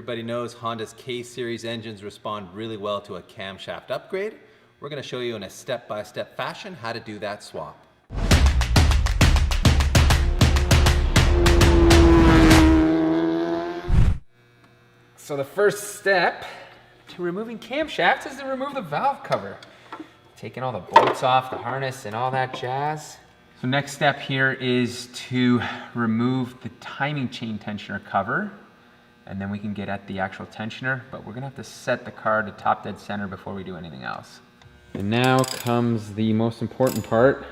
Everybody knows Honda's K-Series engines respond really well to a camshaft upgrade. We're going to show you in a step-by-step fashion how to do that swap. So the first step to removing camshafts is to remove the valve cover. Taking all the bolts off, the harness, and all that jazz. So next step here is to remove the timing chain tensioner cover, and then we can get at the actual tensioner, but we're gonna have to set the car to top dead center before we do anything else. And now comes the most important part,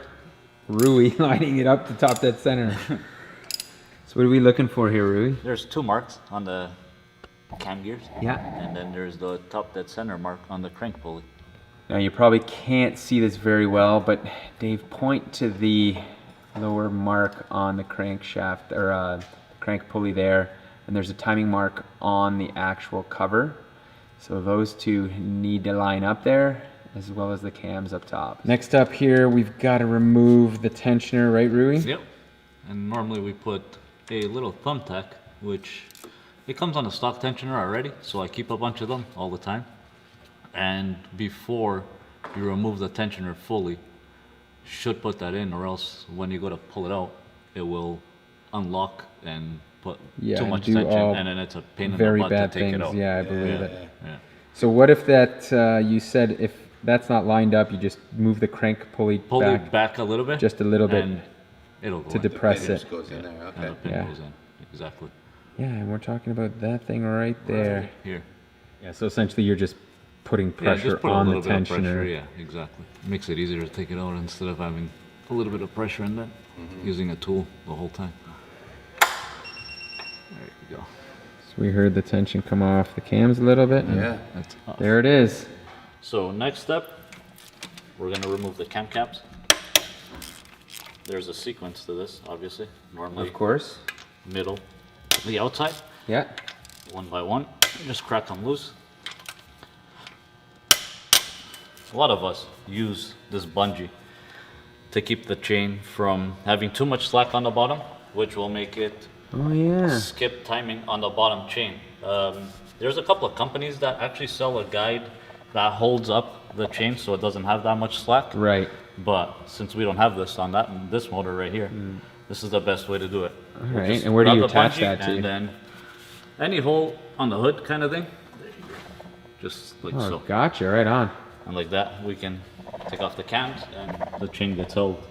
Rui lining it up to top dead center. So what are we looking for here, Rui? There's two marks on the cam gears. Yeah. And then there's the top dead center mark on the crank pulley. Now you probably can't see this very well, but Dave, point to the lower mark on the crankshaft or crank pulley there, and there's a timing mark on the actual cover. So those two need to line up there, as well as the cams up top. Next up here, we've got to remove the tensioner, right, Rui? Yep. And normally we put a little thumbtack, which it comes on a stock tensioner already, so I keep a bunch of them all the time. And before you remove the tensioner fully, you should put that in, or else when you go to pull it out, it will unlock and put too much tension, and then it's a pain in the butt to take it out. Yeah, I believe it. Yeah. So what if that, you said if that's not lined up, you just move the crank pulley back a little bit? Just a little bit. And it'll go to depress it. Just goes in there, okay. And the pin goes in, exactly. Yeah, and we're talking about that thing right there. Right here. Yeah, so essentially you're just putting pressure just put on a the little bit tensioner. of pressure, yeah, exactly. Makes it easier to take it out instead of having a little bit of pressure in there, using a tool the whole time. There you go. So we heard the tension come off the cams a little bit. Yeah. That's off. There it is. So next step, we're going to remove the cam caps. There's a sequence to this, obviously. Normally, Of course. middle, the outside, Yeah. one by one. Just crack them loose. A lot of us use this bungee to keep the chain from having too much slack on the bottom, which will make it Oh yeah. skip timing on the bottom chain. There's a couple of companies that actually sell a guide that holds up the chain so it doesn't have that much slack. Right. But since we don't have this on this motor right here, this is the best way to do it. All right. And where do you attach that to? And then any hole on the hood kind of thing. Just like Oh, so. gotcha. Right on. And like that, we can take off the cams and the chain gets held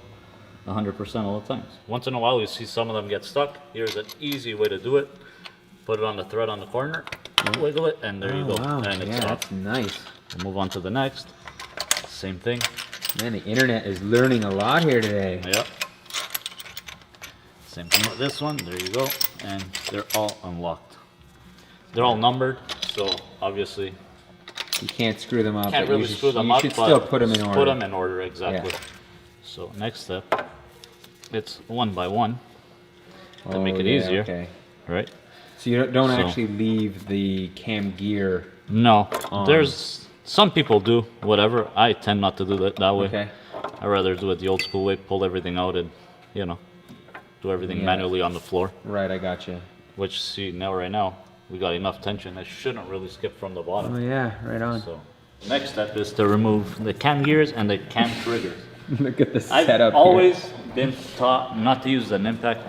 100% all the time. Once in a while, you see some of them get stuck. Here's an easy way to do it. Put it on the thread on the corner, wiggle it, and there you go. Wow. And it's Yeah, off. that's nice. We'll move on to the next. Same thing. Man, the internet is learning a lot here today. Yep. Same thing with this one. There you go. And they're all unlocked. They're all numbered, so obviously You can't screw them up. can't but really screw them up. You should but still put them in order. Put them in order, exactly. Yeah. So next step, it's one by one to make it yeah, easier, Okay. right? So you don't So- actually leave the cam gear. No, there's some people do whatever. I tend not to do that way. Okay. I rather do it the old school way, pull everything out and do everything Yeah. manually on the floor. Right, I gotcha. Which see right now we got enough tension. It shouldn't really skip from the bottom. Oh yeah, right on. So next step is to remove the cam gears and the cam triggers. Look at the I've setup always been taught not to use an impact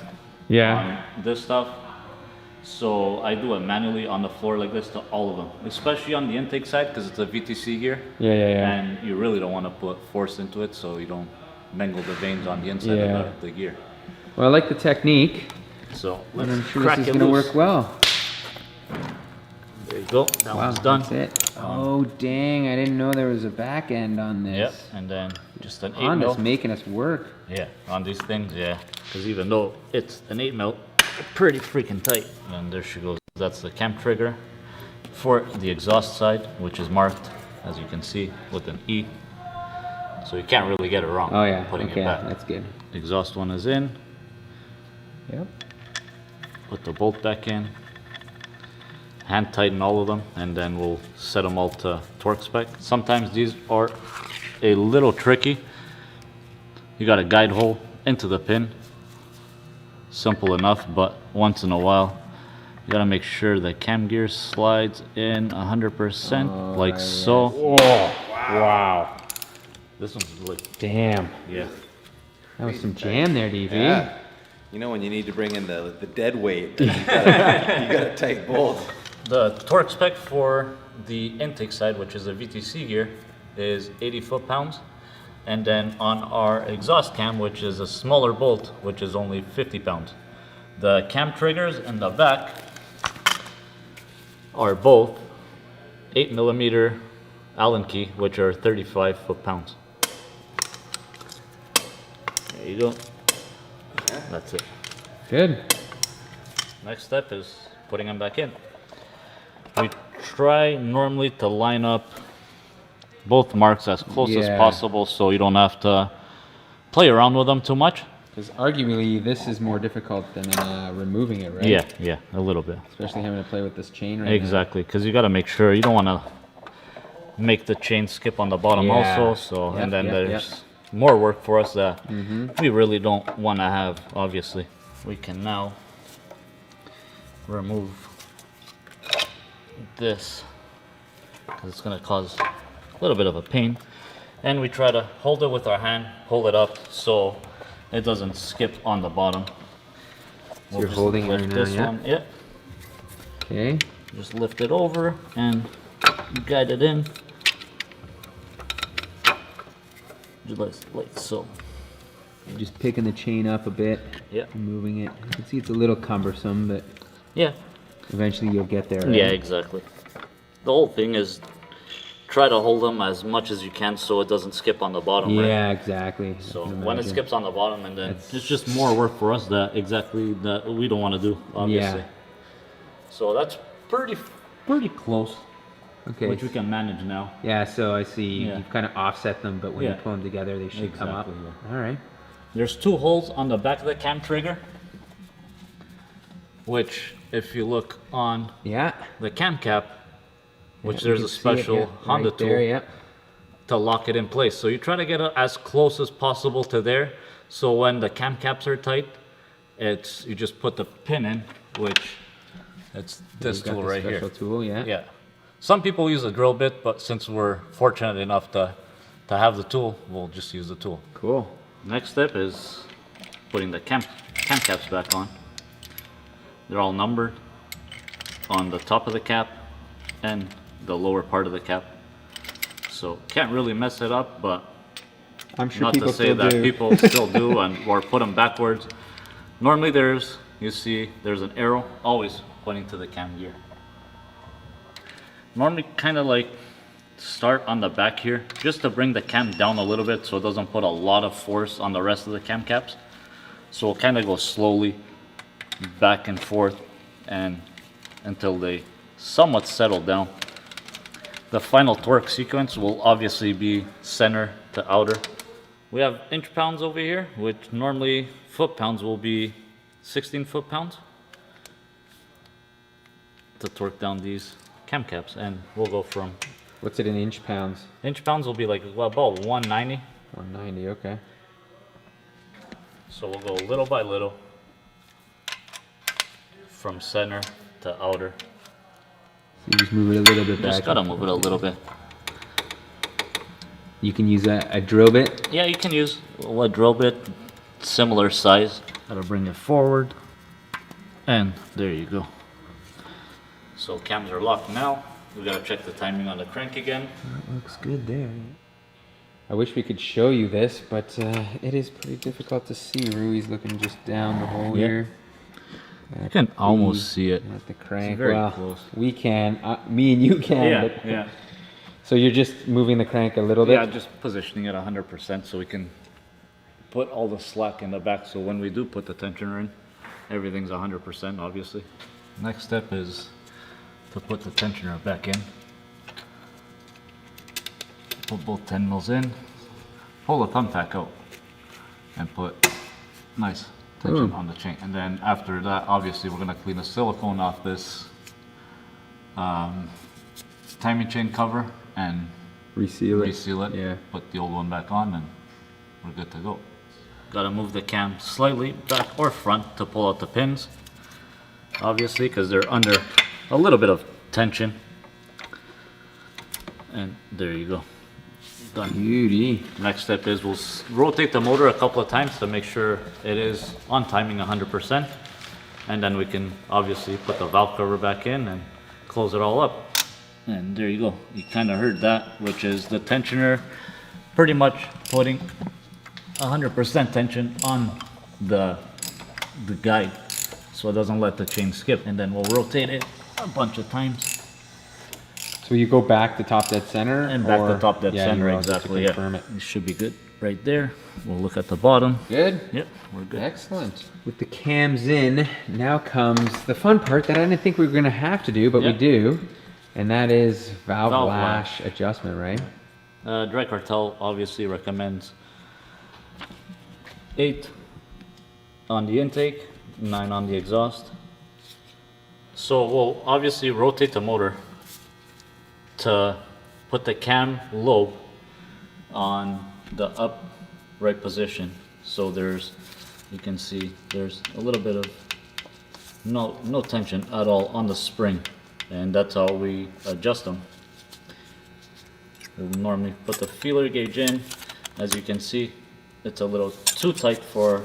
Yeah. on this stuff. So I do it manually on the floor like this to all of them, especially on the intake side because it's a VTC gear. Yeah, yeah, yeah. And you really don't want to put force into it so you don't mangle the vanes on the inside Yeah. of the gear. Well, I like the technique, So and let's I'm sure crack this is it gonna loose. work well. There you go. That Wow, one's done. that's it. Oh dang, I didn't know there was a back end on this. Yep. And then just an 8 Honda's mil. making us work. Yeah, on these things, yeah. Because even though it's an 8 mil, they're pretty freaking tight. And there she goes. That's the cam trigger for the exhaust side, which is marked, as you can see, with an E. So you can't really get it wrong. Oh yeah, Putting okay, it back. that's good. Exhaust one is in. Yep. Put the bolt back in. Hand tighten all of them, and then we'll set them all to torque spec. Sometimes these are a little tricky. You got a guide hole into the pin. Simple enough, but once in a while You gotta make sure the cam gear slides in 100%, like right, so. Oh, wow. This one's really, Damn. yeah. That was some jam there, DV. Yeah. You know when you need to bring in the dead weight, you got a tight bolt. The torque spec for the intake side, which is a VTC gear, is 80 foot-pounds. And then on our exhaust cam, which is a smaller bolt, which is only 50 pounds. The cam triggers in the back are both 8mm Allen key, which are 35 foot-pounds. There you go. That's it. Good. Next step is putting them back in. We try normally to line up both marks as close as Yeah. possible so you don't have to play around with them too much. Because arguably, this is more difficult than removing it, right? Yeah, a little bit. Especially having to play with this chain right Exactly, because you got to make sure you don't want to make the chain skip on the bottom Yeah. also. So Yep, and then yep, there's more work for us that we really don't want to have. Obviously, we can now remove this because it's going to cause a little bit of a pain, and we try to hold it with our hand, hold it up so it doesn't skip on the bottom. you're holding it lift right now, this yeah? one, yeah. now. Okay. Just lift it over and guide it in. Just like so. Just picking the chain up a bit. Yeah. And moving it. You can see it's a little cumbersome, but Yeah. eventually you'll get there. Right? Yeah, exactly. The whole thing is try to hold them as much as you can so it doesn't skip on the bottom. Right? Yeah, exactly. I So can when it imagine. skips on the bottom, and then That's- it's just more work for us that we don't want to do, obviously. Yeah. So that's pretty close, Okay. which we can manage now. Yeah, so I see Yeah. you've kind of offset them, but when you Yeah. pull them together, they should come up. Exactly, All right. There's two holes on the back of the cam trigger, which if you look on Yeah. the cam cap, which You there's can a see it, special yeah, Honda right tool there, yeah. to lock it in place. So you try to get it as close as possible to there. So when the cam caps are tight, you just put the pin in, which it's this You've got tool the right here. special tool, yeah. Yeah. Some people use a drill bit, but since we're fortunate enough to have the tool, we'll just use the tool. Cool. Next step is putting the cam caps back on. They're all numbered on the top of the cap and the lower part of the cap. So can't really mess it up, but I'm sure not people to say still that do. people still do or put them backwards. Normally there's an arrow always pointing to the cam gear. Normally kind of like start on the back here just to bring the cam down a little bit so it doesn't put a lot of force on the rest of the cam caps. So we'll kind of go slowly back and forth and until they somewhat settle down. The final torque sequence will obviously be center to outer. We have inch pounds over here, which normally foot pounds will be 16 foot-pounds to torque down these cam caps, and we'll go from What's it in inch pounds? inch pounds will be like about 190. 190, okay. So we'll go little by little from center to outer. So you just move it a little bit back. Just gotta move it a little bit. You can use a drill bit. Yeah, you can use a drill bit, similar size. Gotta bring it forward, and there you go. So cams are locked now. We gotta check the timing on the crank again. That looks good there. I wish we could show you this, but it is pretty difficult to see. Rui's looking just down the hole Yeah. here. You can almost see it. At the crank. very Well, close. we can. Me and you can. but- yeah. So you're just moving the crank a little bit? Yeah, just positioning it 100% so we can put all the slack in the back. So when we do put the tensioner in, everything's 100%, obviously. Next step is to put the tensioner back in. Put both 10 mils in, pull the thumbtack out, and put nice tension on the chain. And then after that, obviously, we're gonna clean the silicone off this timing chain cover and Reseal it. reseal it, Yeah. put the old one back on, and we're good to go. Gotta move the cam slightly back or front to pull out the pins. obviously, because they're under a little bit of tension. And there you go. Done. Beauty. Next step is we'll rotate the motor a couple of times to make sure it is on timing 100%. And then we can obviously put the valve cover back in and close it all up. And there you go. You kind of heard that, which is the tensioner pretty much putting 100% tension on the guide, so it doesn't let the chain skip. And then we'll rotate it a bunch of times. So you go back to top dead center? And back to top dead yeah, center, you will, just to exactly, confirm yeah. It should be good right there. We'll look at the bottom. Good? Yep, we're good. Excellent. With the cams in, now comes the fun part that I didn't think we were gonna have to do, but we Yep. do. And that is valve Valve lash adjustment, right? Dry Cartel obviously recommends 8 on the intake, 9 on the exhaust. So we'll obviously rotate the motor to put the cam lobe on the upright position. So there's, you can see there's a little bit of no tension at all on the spring, and that's how we adjust them. We'll normally put the feeler gauge in. As you can see, it's a little too tight for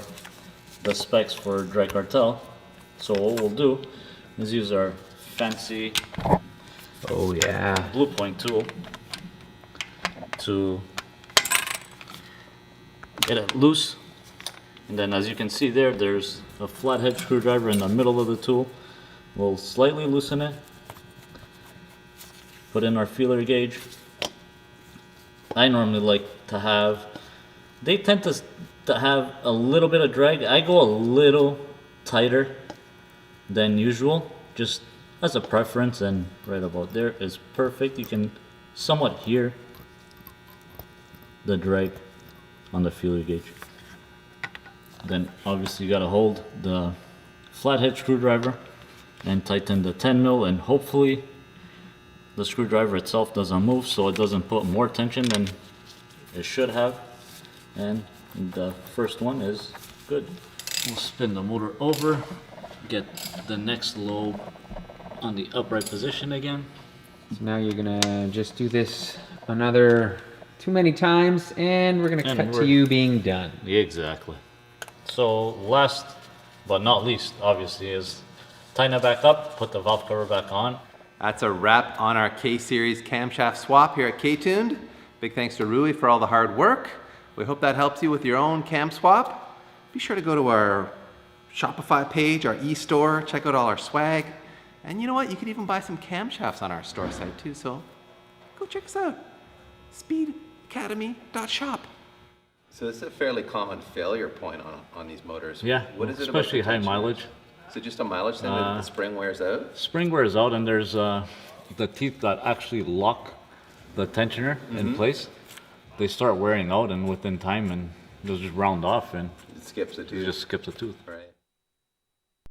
the specs for Dry Cartel. So what we'll do is use our fancy Oh yeah. blue point tool to get it loose. And then as you can see there, there's a flathead screwdriver in the middle of the tool. We'll slightly loosen it, put in our feeler gauge. I normally like to have, they tend to have a little bit of drag. I go a little tighter than usual, just as a preference, and right about there is perfect. You can somewhat hear the drag on the feeler gauge. Then obviously you gotta hold the flathead screwdriver and tighten the 10 mil, and hopefully the screwdriver itself doesn't move, so it doesn't put more tension than it should have. And the first one is good. We'll spin the motor over, get the next lobe on the upright position again. So now you're gonna just do this another too many times, and we're gonna cut to you being done. Exactly. So last but not least, obviously, is tighten it back up, put the valve cover back on. That's a wrap on our K-Series camshaft swap here at K-Tuned. Big thanks to Rui for all the hard work. We hope that helps you with your own cam swap. Be sure to go to our Shopify page, our e-store, check out all our swag. And you know what? You could even buy some camshafts on our store site too, so go check us out. speedacademy.shop. So this is a fairly common failure point on these motors. Yeah, What is it especially about the high tension? mileage. Is it just a mileage thing that the spring wears out? Spring wears out, and there's the teeth that actually lock the tensioner in place. They start wearing out, and within time, and they'll just round off, and It skips the it tooth. just skips a tooth. Right.